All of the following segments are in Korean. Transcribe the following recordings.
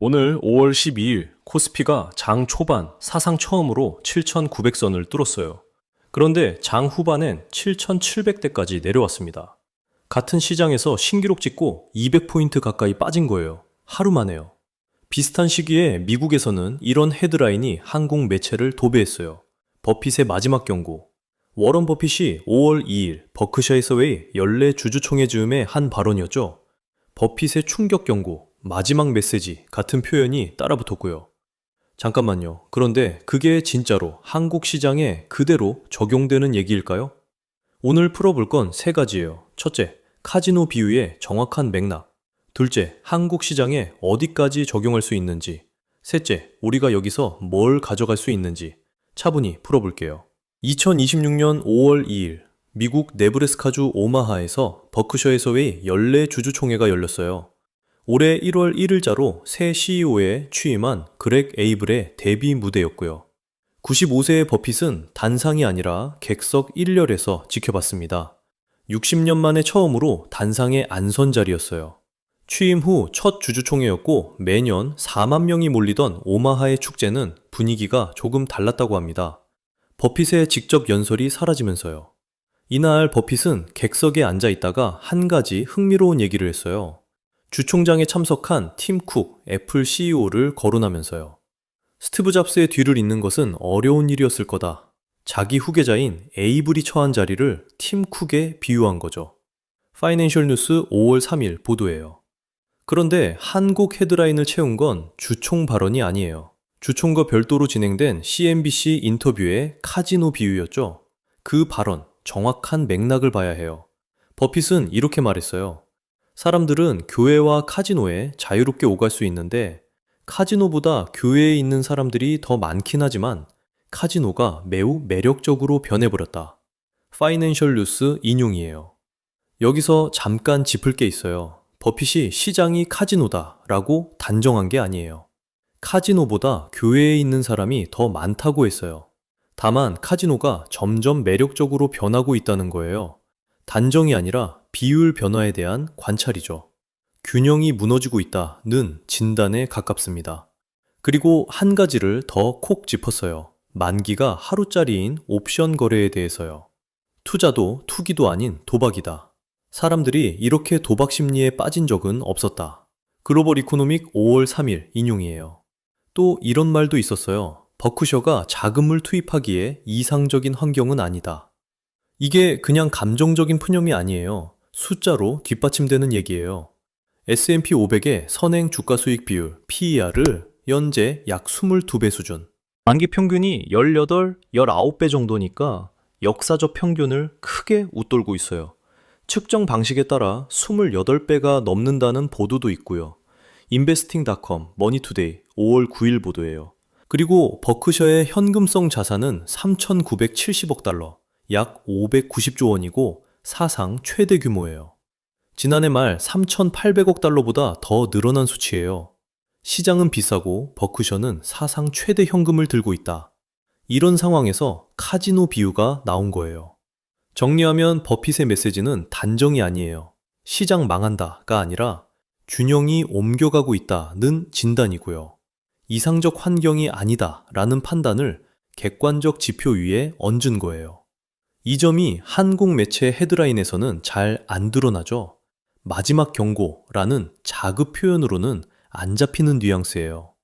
오늘 5월 12일 코스피가 장 초반 사상 처음으로 7,900선을 뚫었어요. 그런데 장 후반엔 7,700대까지 내려왔습니다. 같은 시장에서 신기록 찍고 200포인트 가까이 빠진 거예요. 하루 만에요. 비슷한 시기에 미국에서는 이런 헤드라인이 한국 매체를 도배했어요. 버핏의 마지막 경고. 워런 버핏이 5월 2일 버크셔 해서웨이 연례 주주총회 즈음의 한 발언이었죠. 버핏의 충격 경고, 마지막 메시지 같은 표현이 따라붙었고요. 잠깐만요. 그런데 그게 진짜로 한국 시장에 그대로 적용되는 얘기일까요? 오늘 풀어볼 건 세 가지예요. 첫째, 카지노 비유의 정확한 맥락. 둘째, 한국 시장에 어디까지 적용할 수 있는지. 셋째, 우리가 여기서 뭘 가져갈 수 있는지 차분히 풀어볼게요. 2026년 5월 2일 미국 네브래스카주 오마하에서 버크셔 해서웨이 연례 주주총회가 열렸어요. 올해 1월 1일자로 새 CEO에 취임한 그렉 에이블의 데뷔 무대였고요. 95세의 버핏은 단상이 아니라 객석 1열에서 지켜봤습니다. 60년 만에 처음으로 단상의 안선 자리였어요. 취임 후 첫 주주총회였고 매년 4만 명이 몰리던 오마하의 축제는 분위기가 조금 달랐다고 합니다. 버핏의 직접 연설이 사라지면서요. 이날 버핏은 객석에 앉아 있다가 한 가지 흥미로운 얘기를 했어요. 주총장에 참석한 팀 쿡, 애플 CEO를 거론하면서요. 스티브 잡스의 뒤를 잇는 것은 어려운 일이었을 거다. 자기 후계자인 에이블이 처한 자리를 팀 쿡에 비유한 거죠. 파이낸셜 뉴스 5월 3일 보도예요. 그런데 한국 헤드라인을 채운 건 주총 발언이 아니에요. 주총과 별도로 진행된 CNBC 인터뷰의 카지노 비유였죠. 그 발언, 정확한 맥락을 봐야 해요. 버핏은 이렇게 말했어요. 사람들은 교회와 카지노에 자유롭게 오갈 수 있는데 카지노보다 교회에 있는 사람들이 더 많긴 하지만 카지노가 매우 매력적으로 변해버렸다. 파이낸셜 뉴스 인용이에요. 여기서 잠깐 짚을 게 있어요. 버핏이 시장이 카지노다 라고 단정한 게 아니에요. 카지노보다 교회에 있는 사람이 더 많다고 했어요. 다만 카지노가 점점 매력적으로 변하고 있다는 거예요. 단정이 아니라 비율 변화에 대한 관찰이죠. 균형이 무너지고 있다는 진단에 가깝습니다. 그리고 한 가지를 더 콕 짚었어요. 만기가 하루짜리인 옵션 거래에 대해서요. 투자도 투기도 아닌 도박이다. 사람들이 이렇게 도박 심리에 빠진 적은 없었다. 글로벌 이코노믹 5월 3일 인용이에요. 또 이런 말도 있었어요. 버크셔가 자금을 투입하기에 이상적인 환경은 아니다. 이게 그냥 감정적인 푸념이 아니에요. 숫자로 뒷받침되는 얘기예요. S&P 500의 선행 주가 수익 비율 PER을 현재 약 22배 수준. 만기 평균이 18, 19배 정도니까 역사적 평균을 크게 웃돌고 있어요. 측정 방식에 따라 28배가 넘는다는 보도도 있고요. investing.com, 머니투데이 5월 9일 보도예요. 그리고 버크셔의 현금성 자산은 3,970억 달러, 약 590조 원이고 사상 최대 규모예요. 지난해 말 3,800억 달러보다 더 늘어난 수치예요. 시장은 비싸고 버크셔는 사상 최대 현금을 들고 있다. 이런 상황에서 카지노 비유가 나온 거예요. 정리하면 버핏의 메시지는 단정이 아니에요. 시장 망한다가 아니라 균형이 옮겨가고 있다는 진단이고요. 이상적 환경이 아니다라는 판단을 객관적 지표 위에 얹은 거예요. 이 점이 한국 매체 헤드라인에서는 잘 안 드러나죠. 마지막 경고라는 자급 표현으로는 안 잡히는 뉘앙스예요.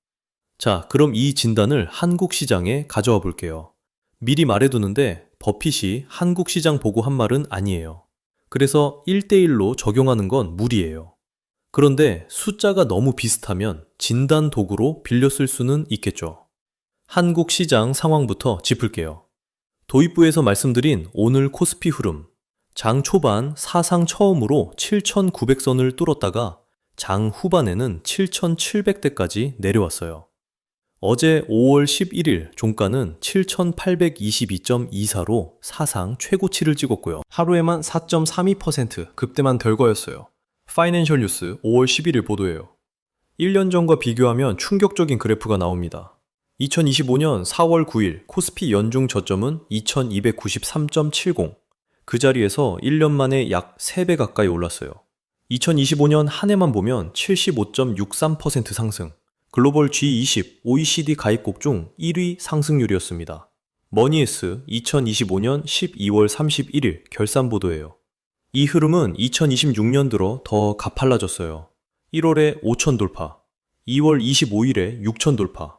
자, 그럼 이 진단을 한국 시장에 가져와 볼게요. 미리 말해두는데 버핏이 한국 시장 보고 한 말은 아니에요. 그래서 1대1로 적용하는 건 무리예요. 그런데 숫자가 너무 비슷하면 진단 도구로 빌려 쓸 수는 있겠죠. 한국 시장 상황부터 짚을게요. 도입부에서 말씀드린 오늘 코스피 흐름. 장 초반 사상 처음으로 7,900선을 뚫었다가 장 후반에는 7,700대까지 내려왔어요. 어제 5월 11일 종가는 7,822.24로 사상 최고치를 찍었고요. 하루에만 4.32% 급대만 덜 거였어요. 파이낸셜 뉴스 5월 11일 보도예요. 1년 전과 비교하면 충격적인 그래프가 나옵니다. 2025년 4월 9일 코스피 연중 저점은 2293.70. 그 자리에서 1년 만에 약 3배 가까이 올랐어요. 2025년 한 해만 보면 75.63% 상승. 글로벌 G20 OECD 가입국 중 1위 상승률이었습니다. 머니에스 2025년 12월 31일 결산 보도예요. 이 흐름은 2026년 들어 더 가팔라졌어요. 1월에 5천 돌파, 2월 25일에 6천 돌파,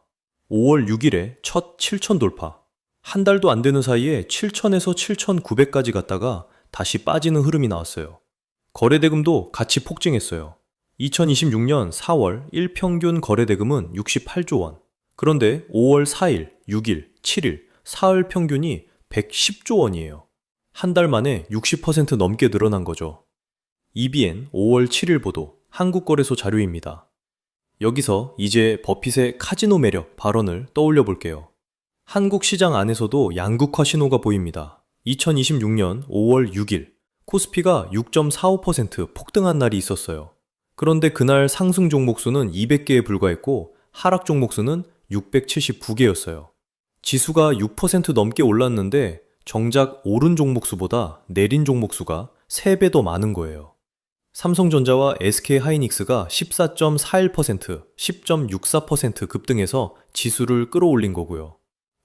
5월 6일에 첫 7천 돌파. 한 달도 안 되는 사이에 7천에서 7,900까지 갔다가 다시 빠지는 흐름이 나왔어요. 거래대금도 같이 폭증했어요. 2026년 4월 일평균 거래대금은 68조 원. 그런데 5월 4일, 6일, 7일, 사흘 평균이 110조 원이에요. 한 달 만에 60% 넘게 늘어난 거죠. EBN 5월 7일 보도, 한국거래소 자료입니다. 여기서 이제 버핏의 카지노 매력 발언을 떠올려 볼게요. 한국 시장 안에서도 양극화 신호가 보입니다. 2026년 5월 6일, 코스피가 6.45% 폭등한 날이 있었어요. 그런데 그날 상승 종목 수는 200개에 불과했고 하락 종목 수는 679개였어요. 지수가 6% 넘게 올랐는데 정작 오른 종목 수보다 내린 종목 수가 3배 더 많은 거예요. 삼성전자와 SK하이닉스가 14.41%, 10.64% 급등해서 지수를 끌어올린 거고요.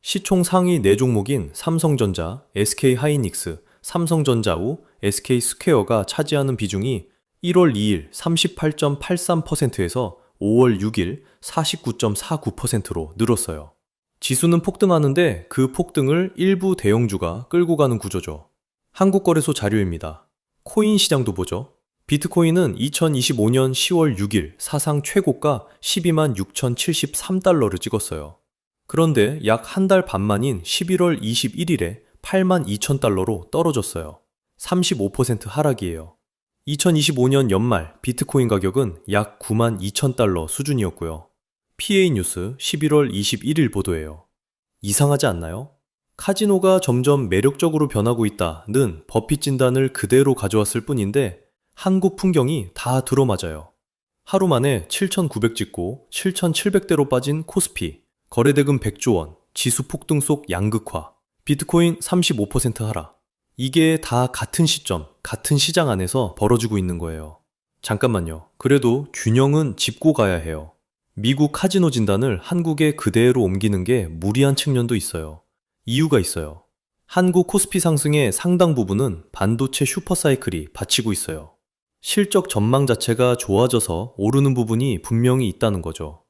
시총 상위 4종목인 삼성전자, SK하이닉스, 삼성전자우, SK스퀘어가 차지하는 비중이 1월 2일 38.83%에서 5월 6일 49.49%로 늘었어요. 지수는 폭등하는데 그 폭등을 일부 대형주가 끌고 가는 구조죠. 한국거래소 자료입니다. 코인 시장도 보죠. 비트코인은 2025년 10월 6일 사상 최고가 12만 6,073달러를 찍었어요. 그런데 약 한 달 반 만인 11월 21일에 8만 2천 달러로 떨어졌어요. 35% 하락이에요. 2025년 연말 비트코인 가격은 약 9만 2천 달러 수준이었고요. PA뉴스 11월 21일 보도예요. 이상하지 않나요? 카지노가 점점 매력적으로 변하고 있다는 버핏 진단을 그대로 가져왔을 뿐인데 한국 풍경이 다 들어맞아요. 하루 만에 7,900 찍고 7,700대로 빠진 코스피, 거래대금 100조 원, 지수 폭등 속 양극화, 비트코인 35% 하락. 이게 다 같은 시점, 같은 시장 안에서 벌어지고 있는 거예요. 잠깐만요. 그래도 균형은 짚고 가야 해요. 미국 카지노 진단을 한국에 그대로 옮기는 게 무리한 측면도 있어요. 이유가 있어요. 한국 코스피 상승의 상당 부분은 반도체 슈퍼사이클이 받치고 있어요. 실적 전망 자체가 좋아져서 오르는 부분이 분명히 있다는 거죠.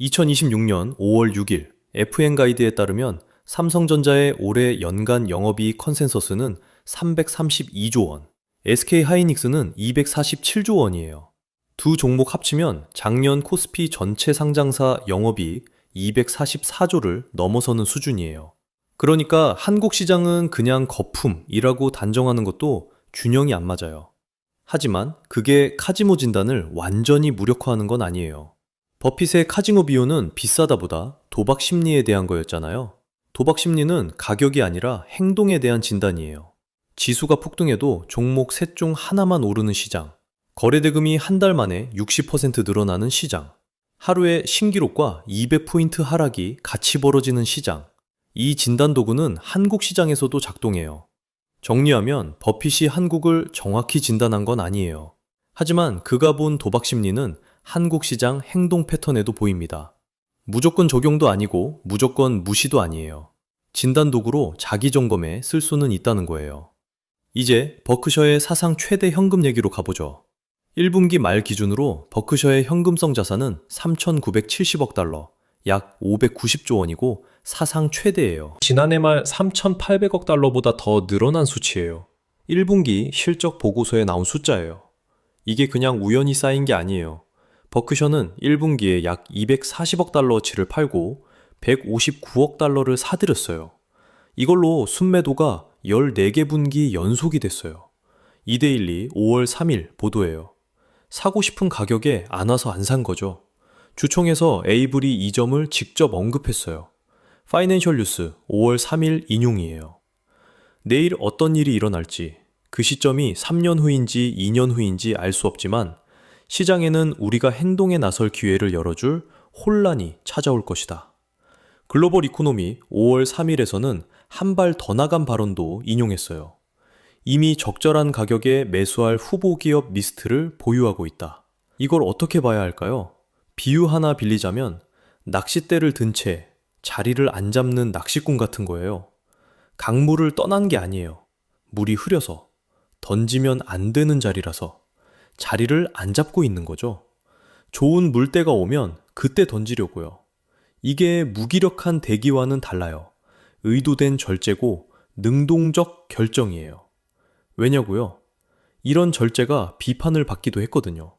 2026년 5월 6일 FN 가이드에 따르면 삼성전자의 올해 연간 영업이익 컨센서스는 332조 원, SK하이닉스는 247조 원이에요. 두 종목 합치면 작년 코스피 전체 상장사 영업이익 244조를 넘어서는 수준이에요. 그러니까 한국 시장은 그냥 거품이라고 단정하는 것도 균형이 안 맞아요. 하지만 그게 카지노 진단을 완전히 무력화하는 건 아니에요. 버핏의 카지노 비유는 비싸다보다 도박 심리에 대한 거였잖아요. 도박 심리는 가격이 아니라 행동에 대한 진단이에요. 지수가 폭등해도 종목 셋 중 하나만 오르는 시장, 거래대금이 한 달 만에 60% 늘어나는 시장, 하루에 신기록과 200포인트 하락이 같이 벌어지는 시장, 이 진단 도구는 한국 시장에서도 작동해요. 정리하면 버핏이 한국을 정확히 진단한 건 아니에요. 하지만 그가 본 도박 심리는 한국 시장 행동 패턴에도 보입니다. 무조건 적용도 아니고 무조건 무시도 아니에요. 진단 도구로 자기 점검에 쓸 수는 있다는 거예요. 이제 버크셔의 사상 최대 현금 얘기로 가보죠. 1분기 말 기준으로 버크셔의 현금성 자산은 3,970억 달러, 약 590조 원이고 사상 최대예요. 지난해 말 3,800억 달러보다 더 늘어난 수치예요. 1분기 실적 보고서에 나온 숫자예요. 이게 그냥 우연히 쌓인 게 아니에요. 버크셔는 1분기에 약 240억 달러어치를 팔고 159억 달러를 사들였어요. 이걸로 순매도가 14개 분기 연속이 됐어요. 이데일리 5월 3일 보도예요. 사고 싶은 가격에 안 와서 안 산 거죠. 주총에서 에이블이 이 점을 직접 언급했어요. 파이낸셜 뉴스 5월 3일 인용이에요. 내일 어떤 일이 일어날지, 그 시점이 3년 후인지 2년 후인지 알 수 없지만 시장에는 우리가 행동에 나설 기회를 열어줄 혼란이 찾아올 것이다. 글로벌 이코노미 5월 3일에서는 한 발 더 나간 발언도 인용했어요. 이미 적절한 가격에 매수할 후보 기업 리스트를 보유하고 있다. 이걸 어떻게 봐야 할까요? 비유 하나 빌리자면 낚싯대를 든 채 자리를 안 잡는 낚시꾼 같은 거예요. 강물을 떠난 게 아니에요. 물이 흐려서, 던지면 안 되는 자리라서 자리를 안 잡고 있는 거죠. 좋은 물때가 오면 그때 던지려고요. 이게 무기력한 대기와는 달라요. 의도된 절제고 능동적 결정이에요. 왜냐고요? 이런 절제가 비판을 받기도 했거든요.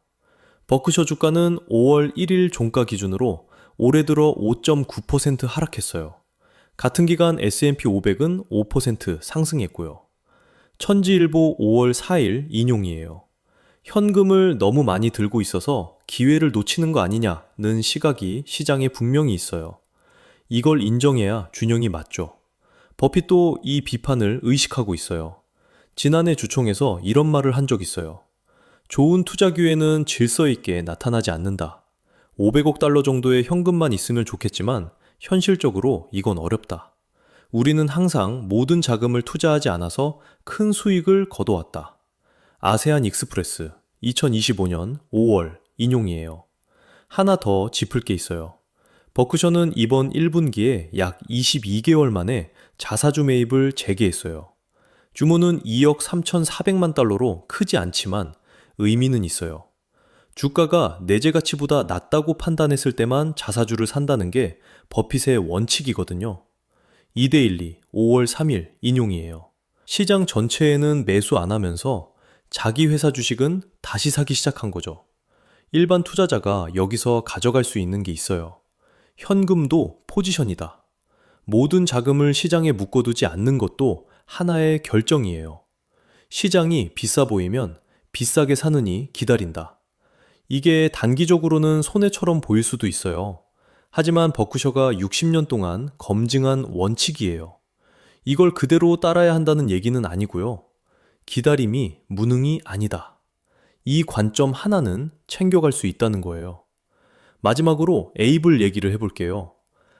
버크셔 주가는 5월 1일 종가 기준으로 올해 들어 5.9% 하락했어요. 같은 기간 S&P 500은 5% 상승했고요. 천지일보 5월 4일 인용이에요. 현금을 너무 많이 들고 있어서 기회를 놓치는 거 아니냐는 시각이 시장에 분명히 있어요. 이걸 인정해야 균형이 맞죠. 버핏도 이 비판을 의식하고 있어요. 지난해 주총에서 이런 말을 한 적 있어요. 좋은 투자 기회는 질서 있게 나타나지 않는다. 500억 달러 정도의 현금만 있으면 좋겠지만 현실적으로 이건 어렵다. 우리는 항상 모든 자금을 투자하지 않아서 큰 수익을 거둬왔다. 아세안 익스프레스 2025년 5월 인용이에요. 하나 더 짚을 게 있어요. 버크셔는 이번 1분기에 약 22개월 만에 자사주 매입을 재개했어요. 규모는 2억 3,400만 달러로 크지 않지만 의미는 있어요. 주가가 내재 가치보다 낮다고 판단했을 때만 자사주를 산다는 게 버핏의 원칙이거든요. 2대12 5월 3일 인용이에요. 시장 전체에는 매수 안 하면서 자기 회사 주식은 다시 사기 시작한 거죠. 일반 투자자가 여기서 가져갈 수 있는 게 있어요. 현금도 포지션이다. 모든 자금을 시장에 묶어두지 않는 것도 하나의 결정이에요. 시장이 비싸 보이면 비싸게 사느니 기다린다. 이게 단기적으로는 손해처럼 보일 수도 있어요. 하지만 버크셔가 60년 동안 검증한 원칙이에요. 이걸 그대로 따라야 한다는 얘기는 아니고요. 기다림이 무능이 아니다. 이 관점 하나는 챙겨갈 수 있다는 거예요. 마지막으로 에이블 얘기를 해볼게요.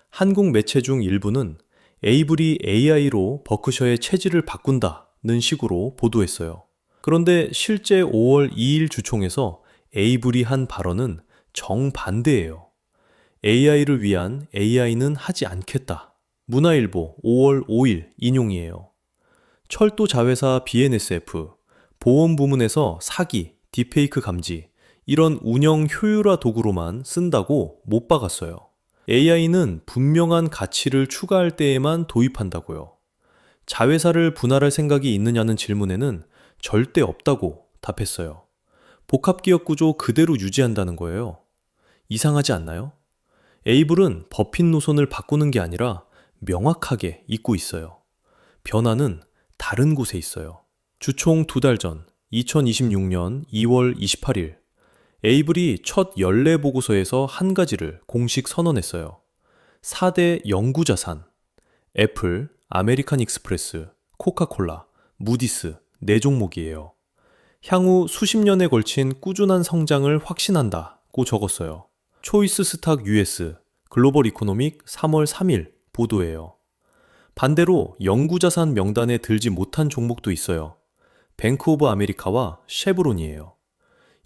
한국 매체 중 일부는 에이블이 AI로 버크셔의 체질을 바꾼다는 식으로 보도했어요. 그런데 실제 5월 2일 주총에서 에이블이 한 발언은 정반대예요. AI를 위한 AI는 하지 않겠다. 문화일보 5월 5일 인용이에요. 철도 자회사 BNSF, 보험 부문에서 사기, 딥페이크 감지, 이런 운영 효율화 도구로만 쓴다고 못 박았어요. AI는 분명한 가치를 추가할 때에만 도입한다고요. 자회사를 분할할 생각이 있느냐는 질문에는 절대 없다고 답했어요. 복합기업 구조 그대로 유지한다는 거예요. 이상하지 않나요? 에이블은 버핏 노선을 바꾸는 게 아니라 명확하게 잇고 있어요. 변화는 다른 곳에 있어요. 주총 2달 전 2026년 2월 28일 에이블이 첫 연례 보고서에서 한 가지를 공식 선언했어요. 4대 영구자산, 애플, 아메리칸 익스프레스, 코카콜라, 무디스 4종목이에요. 향후 수십 년에 걸친 꾸준한 성장을 확신한다고 적었어요. 초이스 스탁 US, 글로벌 이코노믹 3월 3일 보도예요. 반대로 영구자산 명단에 들지 못한 종목도 있어요. 뱅크 오브 아메리카와 쉐브론이에요.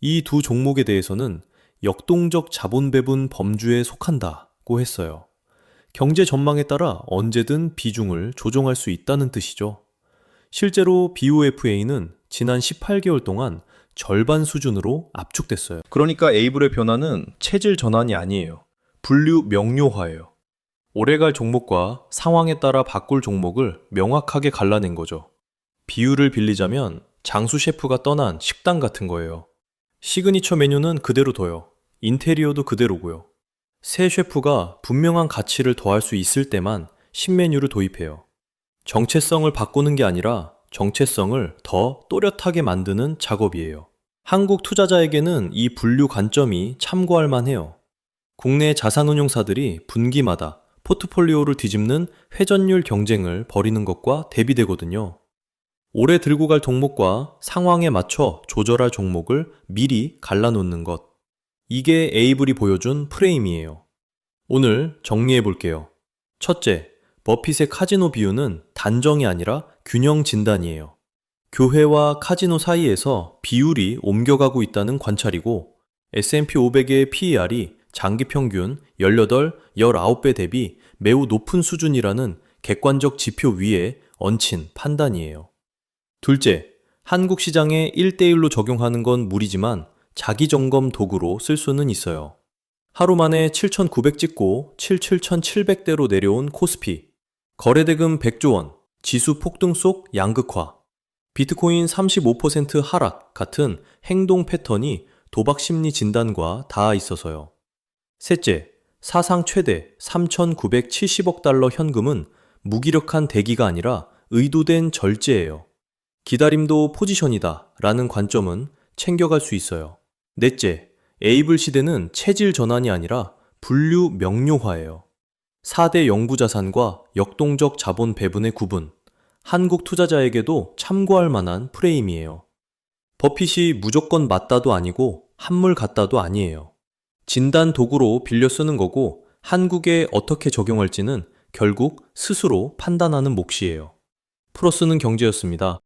이 두 종목에 대해서는 역동적 자본 배분 범주에 속한다고 했어요. 경제 전망에 따라 언제든 비중을 조정할 수 있다는 뜻이죠. 실제로 BOFA는 지난 18개월 동안 절반 수준으로 압축됐어요. 그러니까 에이블의 변화는 체질 전환이 아니에요. 분류 명료화예요. 오래갈 종목과 상황에 따라 바꿀 종목을 명확하게 갈라낸 거죠. 비유를 빌리자면 장수 셰프가 떠난 식당 같은 거예요. 시그니처 메뉴는 그대로 둬요. 인테리어도 그대로고요. 새 셰프가 분명한 가치를 더할 수 있을 때만 신메뉴를 도입해요. 정체성을 바꾸는 게 아니라 정체성을 더 또렷하게 만드는 작업이에요. 한국 투자자에게는 이 분류 관점이 참고할 만해요. 국내 자산운용사들이 분기마다 포트폴리오를 뒤집는 회전율 경쟁을 벌이는 것과 대비되거든요. 올해 들고 갈 종목과 상황에 맞춰 조절할 종목을 미리 갈라놓는 것. 이게 에이블이 보여준 프레임이에요. 오늘 정리해 볼게요. 첫째, 버핏의 카지노 비유는 단정이 아니라 균형 진단이에요. 교회와 카지노 사이에서 비율이 옮겨가고 있다는 관찰이고 S&P 500의 PER이 장기 평균 18, 19배 대비 매우 높은 수준이라는 객관적 지표 위에 얹힌 판단이에요. 둘째, 한국 시장에 1대1로 적용하는 건 무리지만 자기 점검 도구로 쓸 수는 있어요. 하루 만에 7,900 찍고 77,700대로 내려온 코스피, 거래대금 100조 원, 지수 폭등 속 양극화, 비트코인 35% 하락 같은 행동 패턴이 도박 심리 진단과 닿아 있어서요. 셋째, 사상 최대 3,970억 달러 현금은 무기력한 대기가 아니라 의도된 절제예요. 기다림도 포지션이다 라는 관점은 챙겨갈 수 있어요. 넷째, 에이블 시대는 체질 전환이 아니라 분류 명료화예요. 4대 영구자산과 역동적 자본 배분의 구분, 한국 투자자에게도 참고할 만한 프레임이에요. 버핏이 무조건 맞다도 아니고 한물 같다도 아니에요. 진단 도구로 빌려 쓰는 거고 한국에 어떻게 적용할지는 결국 스스로 판단하는 몫이에요. 풀어쓰는 경제였습니다.